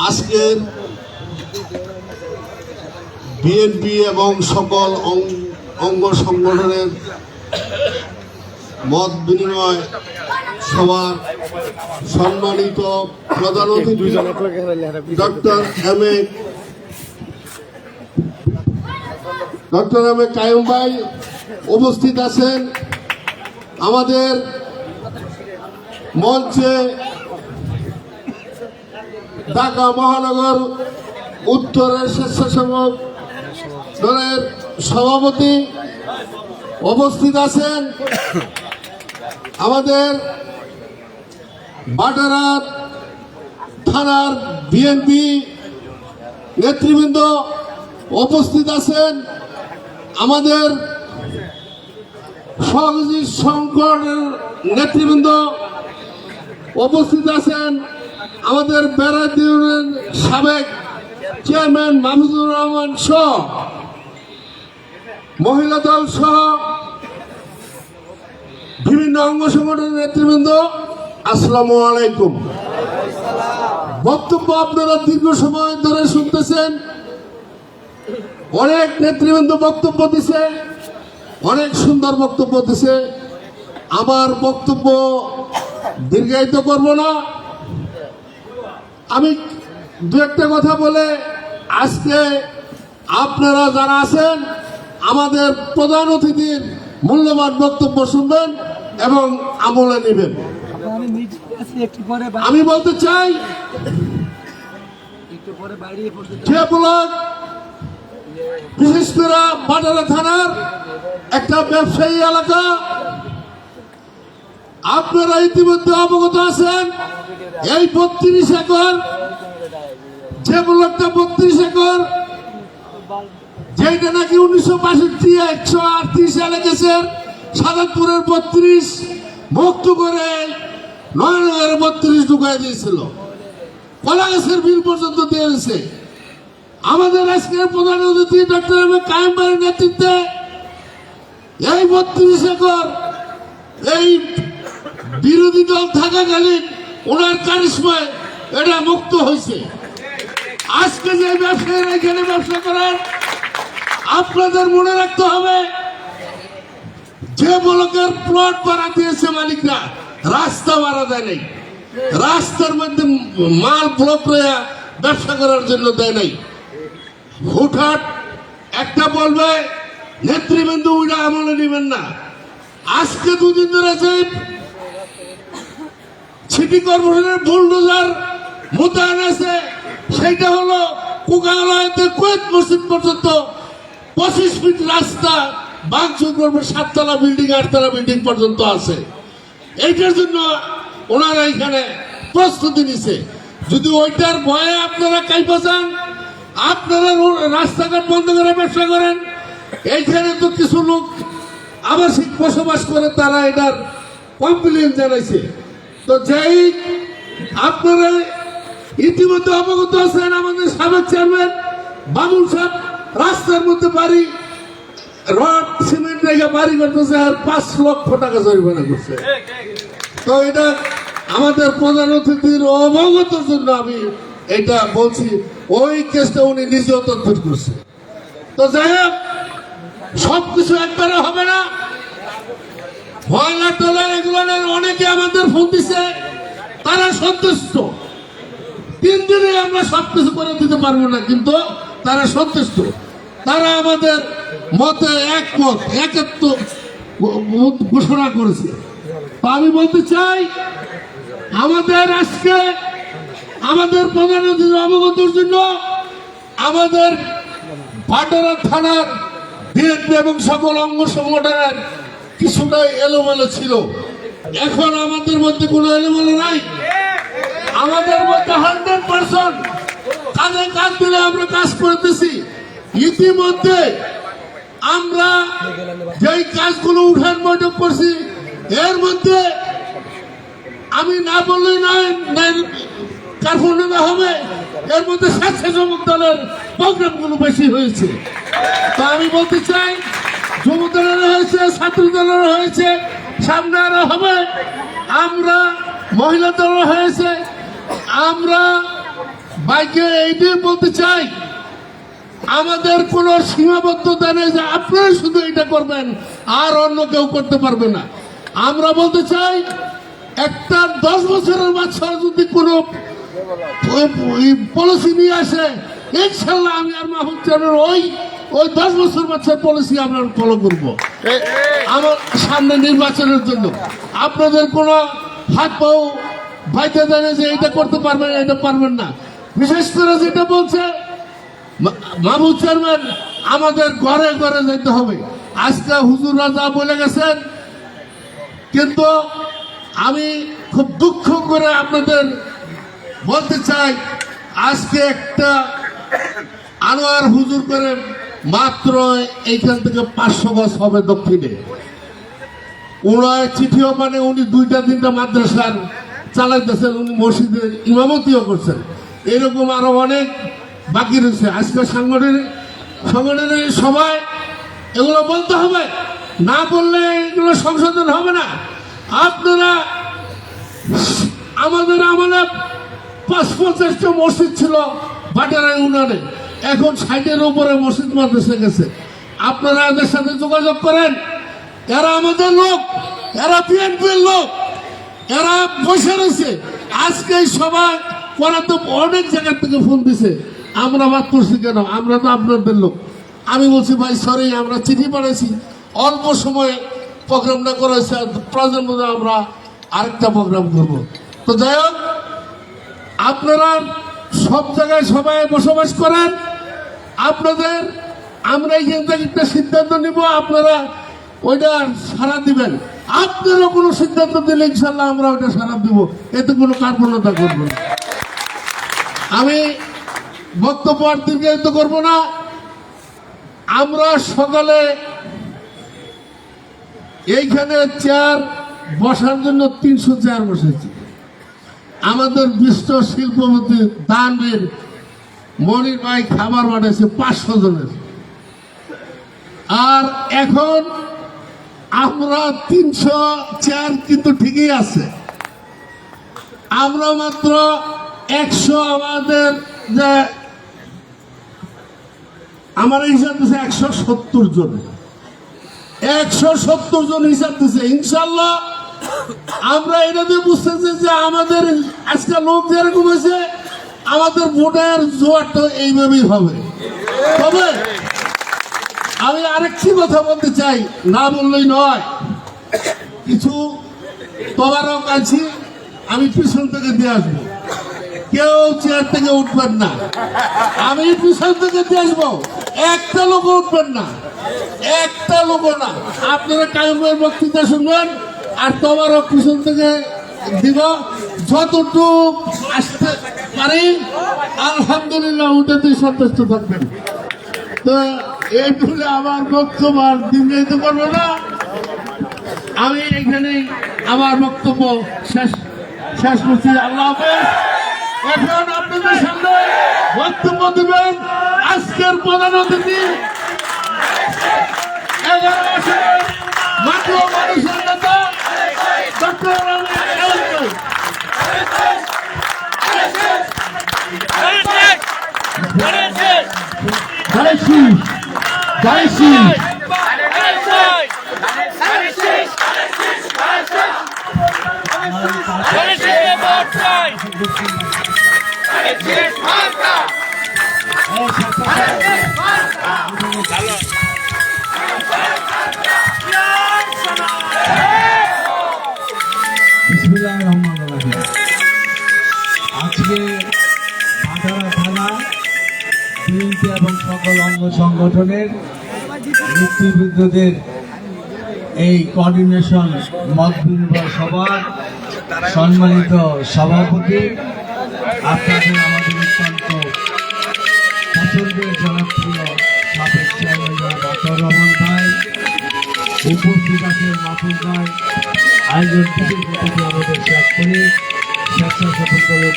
আজকের বিএনপি এবং সকল অঙ্গ সংগঠনের মত বিনিময় সভার সম্মানিত প্রধান অতিথি ডক্টর এম এ কাইয়ুম ভাই উপস্থিত আছেন। আমাদের মঞ্চে ঢাকা মহানগর উত্তরের স্বেচ্ছাসেবক দলের সভাপতি উপস্থিত আছেন। আমাদের বাটারা থানার বিএনপি নেতৃবৃন্দ উপস্থিত আছেন। আমাদের সহযোগী সংগঠনের নেতৃবৃন্দ উপস্থিত আছেন। আমাদের বেড়াত ইউনিয়নের সাবেক চেয়ারম্যান মাহমুদুর রহমান সহ মহিলা দল সহ বিভিন্ন অঙ্গ সংগঠনের নেতৃবৃন্দ, আসসালামু আলাইকুম। বক্তব্য আপনারা দীর্ঘ সময় ধরে শুনতেছেন। অনেক নেতৃবৃন্দ বক্তব্য দিছে, অনেক সুন্দর বক্তব্য দিছে। আমার বক্তব্য দীর্ঘায়িত করব না। আমি দু একটা কথা বলে আজকে আপনারা যারা আছেন আমাদের প্রধান অতিথির মূল্যবান বক্তব্য শুনবেন এবং আমলে নেবেন। আমি বলতে চাই, যে ব্লক বিশেষ করে বাটারা থানার একটা ব্যবসায়ী এলাকা, আপনারা ইতিমধ্যে অবগত আছেন। এই 32 একর, যে ব্লকটা 32 একর, যেটা নাকি 1962-138 সালে গেছে, সাদাতপুরের 32 মুক্ত করে নয়নগরের 32 ঢুকাই দিয়েছিল। কলা গাছের বিল পর্যন্ত দিয়ে দিয়েছে। আমাদের আজকের প্রধান অতিথি ডক্টর এম এ কাইয়ুম ভাইয়ের নেতৃত্বে এই 32 একর এই বিরোধী দল থাকাকালীন ওনার কারিশমায় এটা মুক্ত হয়েছে। আজকে যে ব্যবসায়ীরা এখানে ব্যবসা করেন, আপনাদের মনে রাখতে হবে, যে ব্লকের প্লট ভাড়া দিয়েছে মালিকরা, রাস্তা ভাড়া দেয় নাই। রাস্তার মধ্যে মাল ব্লক রয়ে ব্যবসা করার জন্য দেয় নাই। হুটহাট একটা বলবে নেতৃবৃন্দ ওইটা আমলে নেবেন না। আজকে দুদিন ধরে যে সিটি কর্পোরেশনের বুলডোজার মোতায়েন আছে, সেইটা হলো কুকালয়তে কুয়েত মসজিদ পর্যন্ত 25 ফিট রাস্তা ভাঙচুর করবে। 7 তলা বিল্ডিং 8 তলা বিল্ডিং পর্যন্ত আছে। এইটার জন্য ওনারা এখানে প্রস্তুতি নিছে। যদি ওইটার ভয়ে আপনারা কাইপা যান, আপনারা রাস্তাঘাট বন্ধ করে ব্যবসা করেন। এইখানে তো কিছু লোক আবাসিক বসবাস করে, তারা এটার কমপ্লেন জানাইছে। তো যাই, আপনারা ইতিমধ্যে অবগত আছেন, আমাদের সাবেক চেয়ারম্যান বাবুল সাহেব রাস্তার মধ্যে বাড়ি রড সিমেন্ট রেখে বাড়ি করতেছে, আর 5 লক্ষ টাকা জরিমানা করছে। তো এটা আমাদের প্রধান অতিথির অবগতর জন্য আমি এটা বলছি। ওই কেসটা উনি নিজেও তদবির করছে। তো যাই হোক, সবকিছু একবারে হবে না। ময়লা টলা এগুলো অনেকে আমাদের ফোন দিছে, তারা সন্তুষ্ট। 3 দিনে আমরা সবকিছু করে দিতে পারবো না, কিন্তু তারা সন্তুষ্ট। তারা আমাদের মতে একমত, একাত্ম ঘোষণা করেছে। তো আমি বলতে চাই, আমাদের আজকে আমাদের প্রধান অতিথি অবগতর জন্য আমাদের বাটারা থানার বিএনপি এবং সকল অঙ্গ সংগঠনের কিছুটা এলোমেলো ছিল। এখন আমাদের মধ্যে কোনো এলোমেলো নাই। আমাদের মধ্যে 100% কাজে কাজ দিলে আমরা কাজ করতেছি। ইতিমধ্যে আমরা যেই কাজগুলো উঠান বৈঠক করছি, এর মধ্যে আমি না বললেই নয়, কার্পণ্য হবে, এর মধ্যে স্বেচ্ছাসেবক দলের প্রোগ্রামগুলো বেশি হয়েছে। তো আমি বলতে চাই, যুব দলের হয়েছে, ছাত্র দলের হয়েছে, সামনে আরো হবে। আমরা মহিলা দল হয়েছে, আমরা ভাইকে এইটাই বলতে চাই, আমাদের কোনো সীমাবদ্ধতা নেই যে আপনারা শুধু এটা করবেন আর অন্য কেউ করতে পারবে না। আমরা বলতে চাই, একটা 10 বছরের বাচ্চা যদি কোনো পলিসি নিয়ে আসে, ইনশাল্লাহ আমি আর মাহবুব চানের ওই 10 বছর বাচ্চার পলিসি আমরা ফলো করব আমার সামনে নির্বাচনের জন্য। আপনাদের কোনো হাত পাও ভাইতে জানে যে এটা করতে পারবেন, এটা পারবেন না। বিশেষ করে যেটা বলছে মাহবুব চেয়ারম্যান, আমাদের ঘরে ঘরে যেতে হবে। আজকে হুজুররা যা বলে গেছেন, কিন্তু আমি খুব দুঃখ করে আপনাদের বলতে চাই, আজকে একটা আনোয়ার হুজুর করে মাত্র এইখান থেকে 500 গজ হবে দক্ষিণে। ওনার চিঠিও মানে উনি 2-3টা মাদ্রাসার চালাইতেছেন, উনি মসজিদের ইমামতিও করছেন। এরকম আরো অনেক বাকি রয়েছে। আজকে সংগঠনের সবাই এগুলো বলতে হবে, না বললে এগুলো সংশোধন হবে না। আপনারা আমাদের আমলে 50-50টা মসজিদ ছিল ভাটিয়ারায় উনানে, এখন 60-এর উপরে মসজিদ মাদ্রাসা গেছে। আপনারা এদের সাথে যোগাযোগ করেন, এরা আমাদের লোক, এরা বিএনপির লোক, এরা বসে রয়েছে। আজকে সবাই ওরা তো অনেক জায়গা থেকে ফোন দিছে, আমরা বাদ করছি কেন? আমরা তো আপনাদের লোক। আমি বলছি ভাই সরি, আমরা চিঠি পাঠাইছি, অল্প সময়ে প্রোগ্রামটা করা হয়েছে, প্রয়োজন মতো আমরা আরেকটা প্রোগ্রাম করব। তো যাই হোক, আপনারা সব জায়গায় সবাই বসবাস করেন। আপনাদের আমরা এইখান থেকে একটা সিদ্ধান্ত নিব, আপনারা ওইটা সারা দিবেন। আপনারা কোনো সিদ্ধান্ত দিলে ইনশাল্লাহ আমরা ওইটা সারা দিব, এতে কোনো কার্পণ্যতা করবো না। আমি বক্তব্য আর দীর্ঘায়িত করবো না। আমরা সকালে এইখানে চেয়ার বসার জন্য 300 চেয়ার বসেছি। আমাদের বিশ্ব শিল্পপতি দানবীর মনির ভাই খাবার বানাইছে 500 জনের। আর এখন আমরা 300 চেয়ার কিন্তু ঠিকই আছে, আমরা মাত্র 100 আমাদের যে আমার হিসাব দিচ্ছে 170 জন, 170 জন হিসাব দিচ্ছে। ইনশাল্লাহ আমরা এটা দিয়ে বুঝতেছি যে আমাদের আজকে লোক যেরকম হয়েছে, আমাদের ভোটের জোয়ারটা এইভাবেই হবে। তবে আমি আরেকটি কথা বলতে চাই, না বললেই নয়। কিছু তবারক আছি, আমি পিছন থেকে দিয়ে আসবো, কেউ চেয়ার থেকে উঠবেন না। আমি পিছন থেকে দিয়ে আসবো, একটা লোক উঠবেন না, একটা লোক না। আপনারা কায়মের বক্তৃতা শুনবেন, আর তবারক পিছন থেকে দিব, যতটুকু আসতে পারি আলহামদুলিল্লাহ ওটাতেই সন্তুষ্ট থাকবেন। তো এই বলে আমার বক্তব্য আর দীর্ঘায়িত করবো না, আমি এখানে আমার বক্তব্য শেষ করছি। আল্লাহ হাফেজ। এখন আপনাদের সামনে বক্তব্য দেবেন আজকের প্রধান অতিথি, 11 বছরের মাত্র মানুষের নেতা ডক্টর আজকে ভাটারা থানা বিএনপি এবং সকল অঙ্গ সংগঠনের মুক্তিযুদ্ধদের এই কোঅর্ডিনেশন মত বিনিময় সভার সম্মানিত সভাপতি, আপনাদের আমাদের অত্যন্ত পছন্দের জনপ্রিয় সাবেক চেয়ারম্যান ডক্টর রহমান ভাই, উপস্থিত আছেন মাহফুজ ভাই, আয়োজন বিশেষ অতিথি আমাদের শেষ করে স্বেচ্ছাসেবক